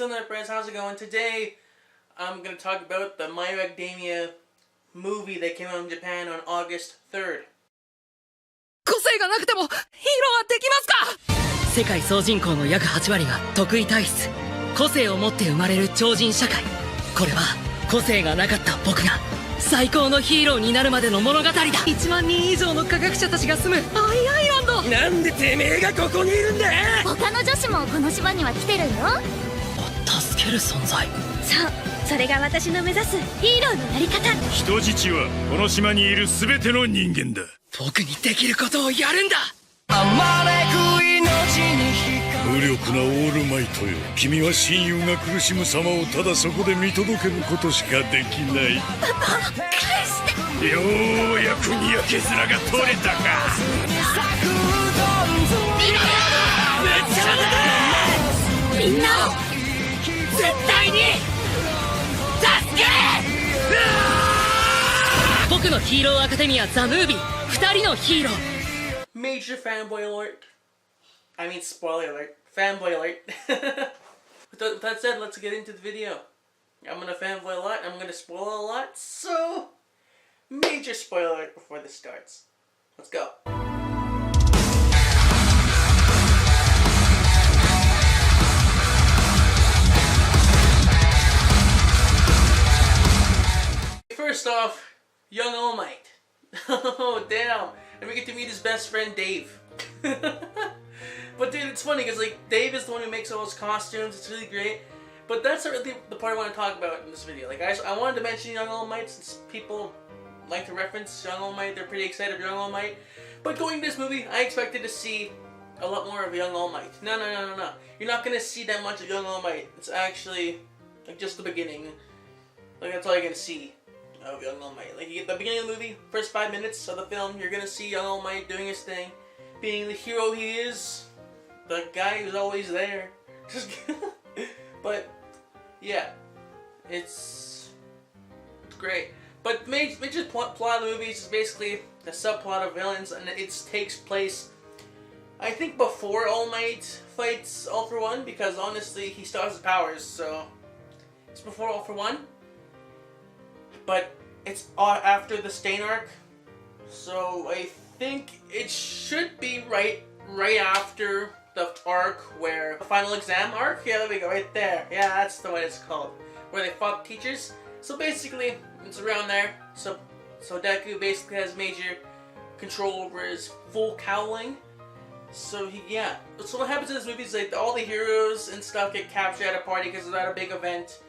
AnimeUpRise, how's it going? Today, I'm going to talk about the My Hero Academia movie that came out in Japan on August 3rd. 個性がなくてもヒーローはできますか？世界総人口の約8割が特異体質、個性を持って生まれる超人社会。これは個性がなかった僕が最高のヒーローになるまでの物語だ。1万人以上の科学者たちが住むアイアイランド。なんでてめえがここにいるんだ？他の女子もこの島には来てるよ。助ける存在。そう、それが私の目指すヒーローのなり方。人質はこの島にいる全ての人間だ。僕にできることをやるんだ。無力なオールマイトよ、君は親友が苦しむ様をただそこで見届けることしかできない。パパ、返して。ようやくにやけ面が取れたか。みんなを絶対に助ける。僕のヒーローアカデミアザ・ムービー、2人のヒーロー。 Major fanboy alert. I mean spoiler alert. Fanboy alert. With that said, let's get into the video. I'm gonna fanboy a lot, I'm gonna spoil a lot, so major spoiler alert before this starts. Let's go. First off, young All Might. Oh damn! And we get to meet his best friend Dave. But dude, it's funny because like Dave is the one who makes all his costumes. It's really great. But that's not really the part I want to talk about in this video. Like I wanted to mention Young All Might since people like to reference Young All Might. They're pretty excited for Young All Might. But going to this movie, I expected to see a lot more of Young All Might. No. You're not gonna see that much of Young All Might. It's actually like just the beginning. Like that's all you're gonna see of Young All Might. Like you get the beginning of the movie, first 5 minutes of the film, you're gonna see Young All Might doing his thing, being the hero he is, the guy who's always there. But yeah, it's great. But major plot of the movie is basically the subplot of villains, and it takes place, I think, before All Might fights All For One, because honestly he still has his powers, so it's before All For One. But it's after the Stain arc, so I think it should be right after the arc where the final exam arc. Yeah, there we go, right there. Yeah, that's the way it's called, where they fought teachers. So basically, it's around there. So Deku basically has major control over his full cowling. So yeah. So what happens in this movie is like all the heroes and stuff get captured at a party because it's at a big event.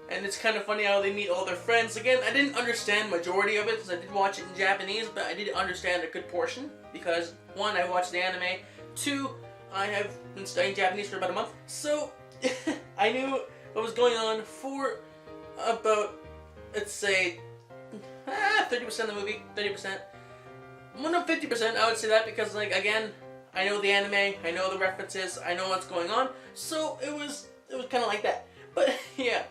And it's kind of funny how they meet all their friends. Again, I didn't understand majority of it because I did watch it in Japanese, but I did understand a good portion because 1, I watched the anime, 2, I have been studying Japanese for about a month, so I knew what was going on for about, let's say, 30% of the movie, 30%. Well, no, 50%, I would say that because, like, again, I know the anime, I know the references, I know what's going on, so it was kind of like that. But yeah.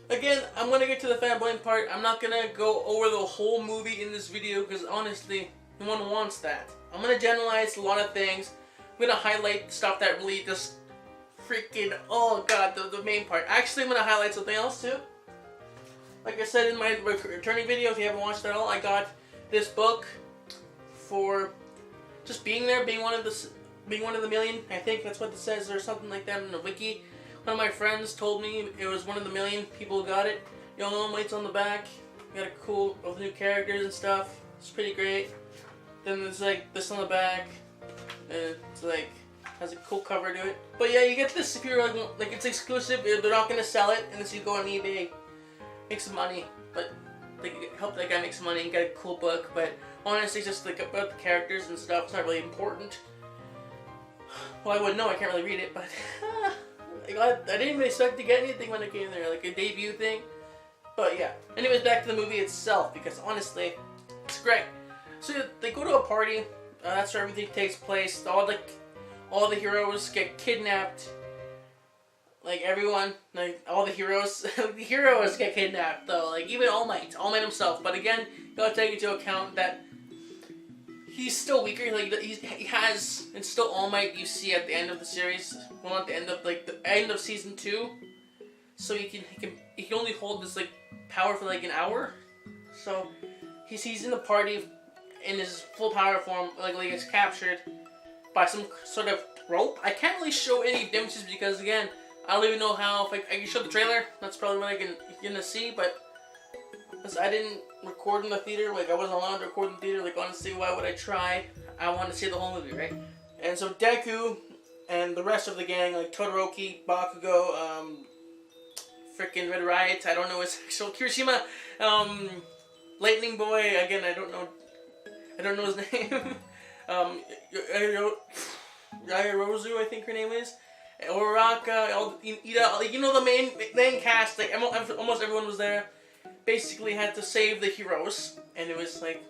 Again, I'm going to get to the fanboying part. I'm not going to go over the whole movie in this video because honestly, no one wants that. I'm going to generalize a lot of things. I'm going to highlight stuff that really just freaking, oh god, the main part. Actually, I'm going to highlight something else too. Like I said in my returning video, if you haven't watched it at all, I got this book for just being there, being one of the million. I think that's what it says or something like that in the wiki. One of my friends told me it was one of the million people who got it. Young All Might's on the back. Got a cool of new characters and stuff. It's pretty great. Then there's like this on the back. And it's like has a cool cover to it. But yeah, you get this if you're like it's exclusive. They're not gonna sell it unless you go on eBay, make some money. But like help that guy make some money and get a cool book. But honestly, it's just like about the characters and stuff. It's not really important. Well, I wouldn't know. I can't really read it, but. I didn't even expect to get anything when I came there, like a debut thing. But yeah. Anyways, back to the movie itself, because honestly, it's great. So they go to a party. That's where everything takes place. All the heroes get kidnapped. Like everyone, like all the heroes, the heroes get kidnapped though. Like even All Might himself. But again, you gotta take into account that he's still weaker. Like he has, it's still All Might you see at the end of the series. Well, not the end of like the end of season 2. So he can only hold this like power for like an hour. So he's in the party in his full power form. Like he gets captured by some sort of rope. I can't really show any differences because again, I don't even know how. If I can show the trailer, that's probably what you're gonna see. But because I didn't record in the theater, like I wasn't allowed to record in the theater. Like honestly, why would I try? I want to see the whole movie, right? And so Deku and the rest of the gang, like Todoroki, Bakugo, freaking Red Riot, I don't know his actual Kirishima, Lightning Boy, again I don't know his name. Yayarozu, I think her name is. Uraraka, Ida, you know the main cast, like almost everyone was there. Basically had to save the heroes, and it was like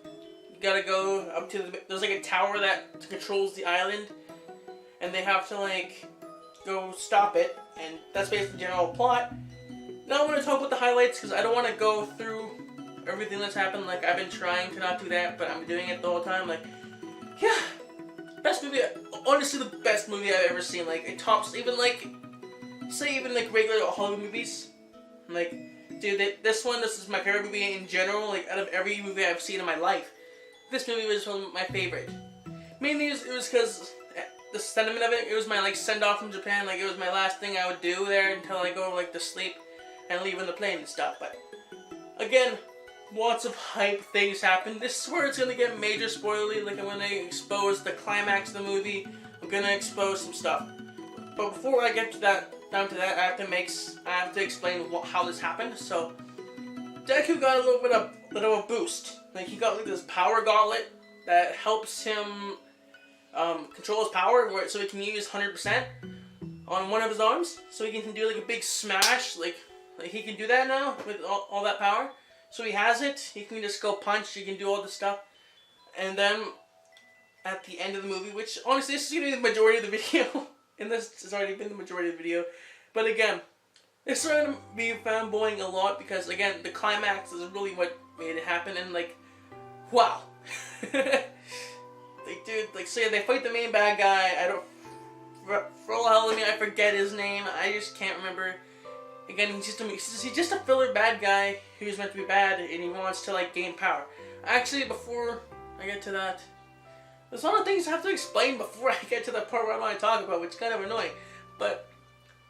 you gotta go up to there's like a tower that controls the island, and they have to like go stop it, and that's basically the general plot. Now I'm gonna talk about the highlights because I don't want to go through everything that's happened. Like I've been trying to not do that, but I'm doing it the whole time. Like, yeah, best movie, honestly the best movie I've ever seen. Like it tops even like, say even like regular Hollywood movies. Like, dude, this is my favorite movie in general. Like out of every movie I've seen in my life, this movie was one of my favorite. Mainly it was because the sentiment of it. It was my like send off from Japan. Like it was my last thing I would do there until I go like to sleep and leave on the plane and stuff. But again, lots of hype things happen. This is where it's gonna get major spoilery. Like I'm gonna expose the climax of the movie. I'm gonna expose some stuff. But before I get to that, down to that, I have to explain how this happened. So Deku got a little bit of a boost. Like he got like this power gauntlet that helps him control his power, so he can use 100% on one of his arms. So he can do like a big smash. Like he can do that now with all that power. So he has it. He can just go punch. He can do all this stuff. And then at the end of the movie, which honestly this is going to be the majority of the video. And this has already been the majority of the video. But again, it's going to be fanboying a lot because again, the climax is really what made it happen. And like, wow. Like dude, like say they fight the main bad guy. I don't, for all hell of me, I forget his name. I just can't remember. Again, he's just a filler bad guy who's meant to be bad, and he wants to like gain power. Actually, before I get to that, there's a lot of things I have to explain before I get to the part where I want to talk about, which is kind of annoying. But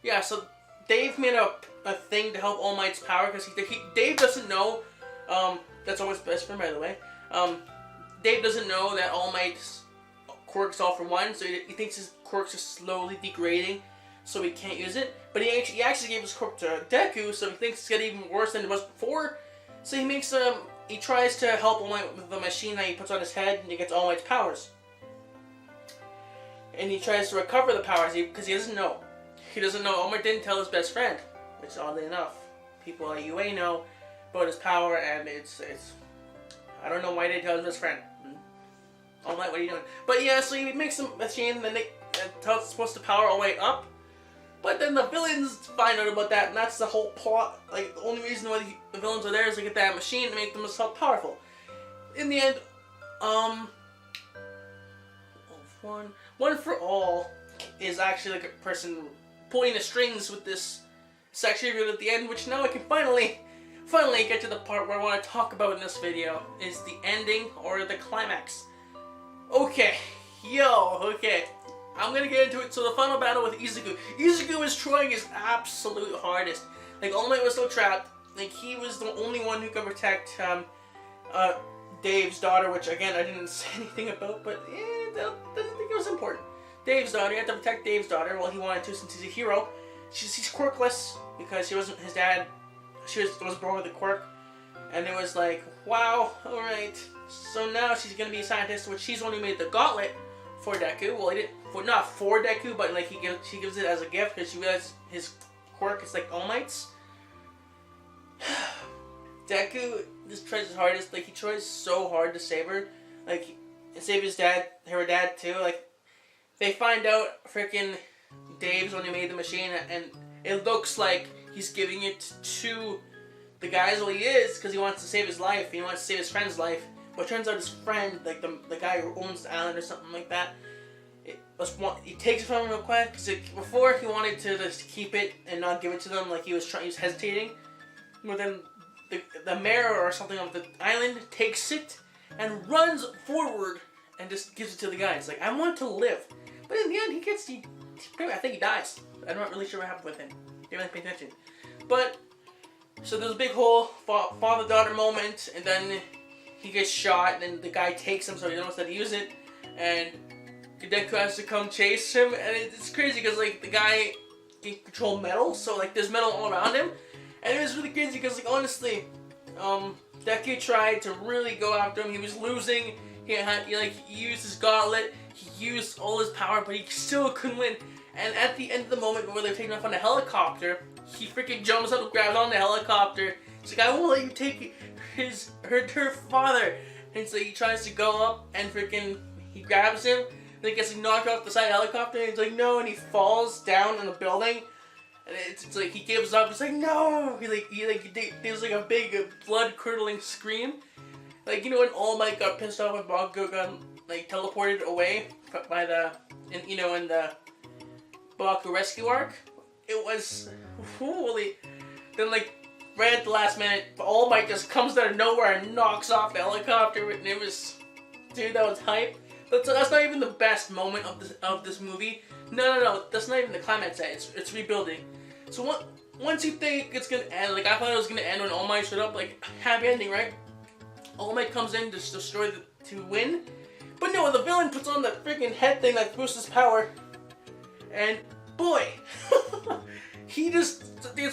yeah, so Dave made a thing to help All Might's power because Dave doesn't know. That's always best friend, by the way. Dave doesn't know that All Might's quirks all for one, so he thinks his quirks are slowly degrading. So he can't use it, but he actually gave his quirk to Deku, so he thinks it's getting even worse than it was before. So he tries to help All Might with the machine that he puts on his head, and he gets All Might's powers. And he tries to recover the powers because he doesn't know. He doesn't know. All Might didn't tell his best friend, which oddly enough, people at UA know about his power, and it's I don't know why they tell his best friend. All Might, what are you doing? But yeah, so he makes a machine, and then it's supposed to power All Might up. But then the villains find out about that, and that's the whole plot. Like, the only reason why the villains are there is to get that machine to make them so powerful. In the end, One for All is actually like a person pulling the strings with this section revealed at the end, which now I can finally get to the part where I want to talk about in this video, is the ending or the climax. Okay, okay. I'm gonna get into it. So the final battle with Izuku. Izuku is trying his absolute hardest. Like All Might was still trapped. Like he was the only one who could protect Dave's daughter, which again I didn't say anything about, but I didn't think it was important. Dave's daughter. He had to protect Dave's daughter. Well, he wanted to since he's a hero. She's quirkless because she wasn't his dad. She was born with a quirk, and it was like, wow, all right. So now she's gonna be a scientist, which she's only made the gauntlet for Deku. Well, not for Deku, but like she gives it as a gift because she realizes his quirk is like All Might's. Deku just tries his hardest. Like he tries so hard to save her, like and save her dad too. Like they find out freaking Dave's only made the machine, and it looks like he's giving it to the guys. Well, he is because he wants to save his life. He wants to save his friend's life. But it turns out his friend, like the guy who owns the island or something like that, he takes it from him real quick. Cause before he wanted to just keep it and not give it to them, like he was hesitating. But then the mayor or something of the island takes it and runs forward and just gives it to the guy. It's like, I want to live. But in the end, I think he dies. I'm not really sure what happened with him. Didn't really pay attention. But, so there's a big whole father-daughter moment, and then he gets shot, and then the guy takes him so he knows how to use it, and Deku has to come chase him, and it's crazy because, like, the guy can control metal, so, like, there's metal all around him, and it was really crazy because, like, honestly, Deku tried to really go after him. He was losing. He used his gauntlet. He used all his power, but he still couldn't win. And at the end of the moment where they're taking off on a helicopter, he freaking jumps up and grabs on the helicopter. He's like, I won't let you take her father. And so he tries to go up and freaking he grabs him. Then he gets knocked off the side of the helicopter. And he's like, no, and he falls down in the building. And it's like he gives up. He's like, no. There's like a big blood curdling scream. Like, you know when All Might got pissed off when Bakugo got like teleported away by in the Bakugo rescue arc? It was holy. Then like right at the last minute, All Might just comes out of nowhere and knocks off the helicopter, and it was, dude, that was hype. That's not even the best moment of this movie. No, that's not even the climax yet. It's rebuilding. So once you think it's gonna end, like I thought it was gonna end when All Might showed up, like happy ending, right? All Might comes in to destroy to win, but no, the villain puts on that freaking head thing that boosts his power, and boy, his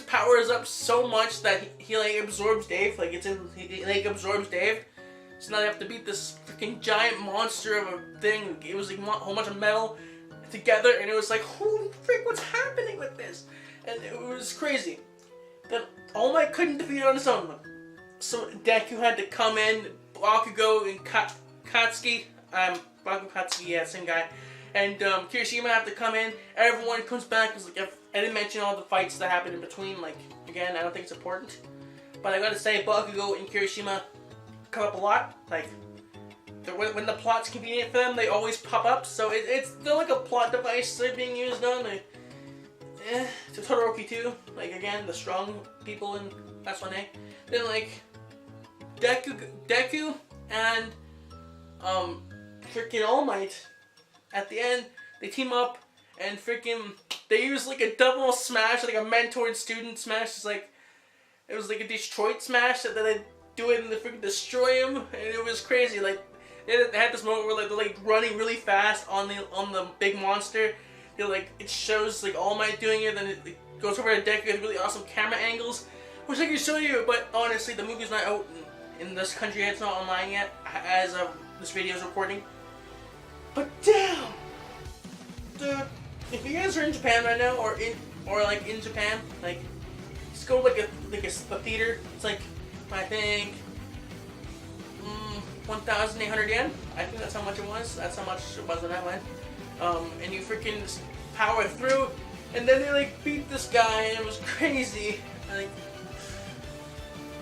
power is up so much that he like absorbs Dave, like he absorbs Dave. So now they have to beat this freaking giant monster of a thing. It was like a whole bunch of metal together, and it was like, holy frick, what's happening with this? And it was crazy. Then All Might couldn't defeat it on his own. So Deku had to come in, Bakugo and Katsuki, yeah, same guy, and Kirishima have to come in. Everyone comes back because like I didn't mention all the fights that happened in between. Like again, I don't think it's important, but I gotta say Bakugo and Kirishima come up a lot. Like when the plot's convenient for them, they always pop up. So they're like a plot device they're being used on. To Todoroki too. Like again, the strong people in that's one A. Then like Deku and freaking All Might at the end they team up and freaking they use like a double smash, like a mentor and student smash. It was like a Detroit smash that they do it and they freaking destroy him, and it was crazy. Like they had this moment where like they're like running really fast on the big monster. It shows like All Might doing it, then it goes over to Deku with really awesome camera angles, which I can show you, but honestly the movie's not out in this country yet. It's not online yet as this video is recording. But damn, dude, if you guys are in Japan right now or in Japan, like just go to a theater. It's like I think 1,800 yen. I think that's how much it was. That's how much it was when I went. And you freaking just power through, and then they like beat this guy, and it was crazy.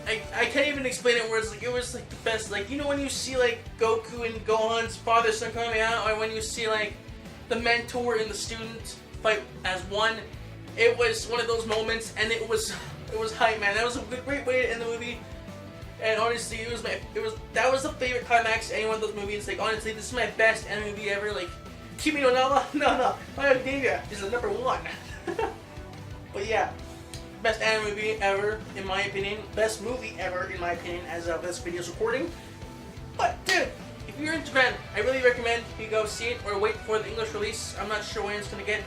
I can't even explain it. Words. Like it was like the best. Like you know when you see like Goku and Gohan's father son coming out, or when you see like the mentor and the student fight as one. It was one of those moments, and it was hype, man. That was a great way to end the movie. And honestly, that was the favorite climax to any one of those movies. Like honestly, this is my best anime movie ever. Like. Kimi no Nawa? No. My Academia is the number one. But yeah, best anime movie ever in my opinion. Best movie ever in my opinion as of this video's recording. But dude, if you're in Japan, I really recommend you go see it or wait for the English release. I'm not sure when it's gonna get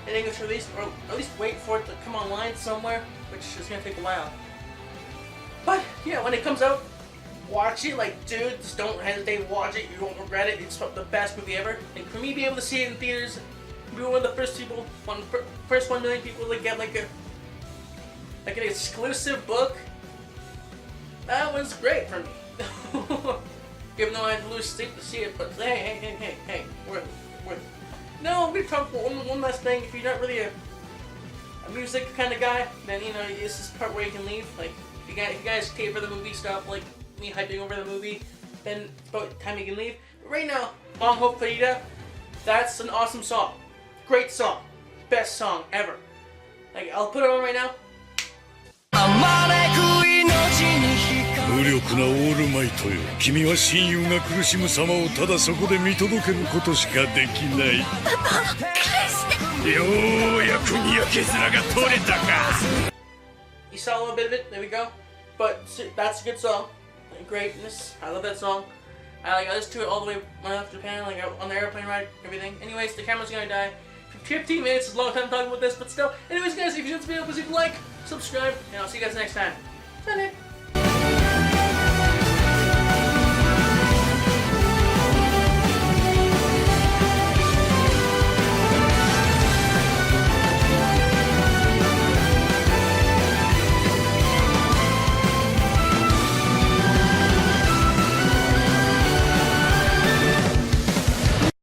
an English release, or at least wait for it to come online somewhere, which is gonna take a while. But yeah, when it comes out, watch it, like dude, just don't hesitate, watch it, you won't regret it. It's the best movie ever. And for me to be able to see it in theaters, be one of the first 1 million people to get like an exclusive book, that was great for me. Even though I had to lose sleep to see it, but hey, worth it. No, I'm gonna talk about one last thing. If you're not really a music kind of guy, then you know, this is the part where you can leave. Like, if you guys care for the movie stuff, like me hyping over the movie, then about the time you can leave. But right now, Long Hope Farida, that's an awesome song. Great song. Best song ever. Like, I'll put it on right now. 無力なオールマイトよ、君は親友が苦しむ様をただそこで見届けることしかできない。ようやくにやけ面が取れたか。 You saw a little bit of it, there we go. But that's a good song. Greatness, I love that song. I listened to it all the way when I left Japan, like on the airplane ride, everything. Anyways, the camera's gonna die. 15 minutes is a long time talking about this, but still. Anyways, guys, if you enjoyed this video, please leave a like, subscribe, and I'll see you guys next time. Bye.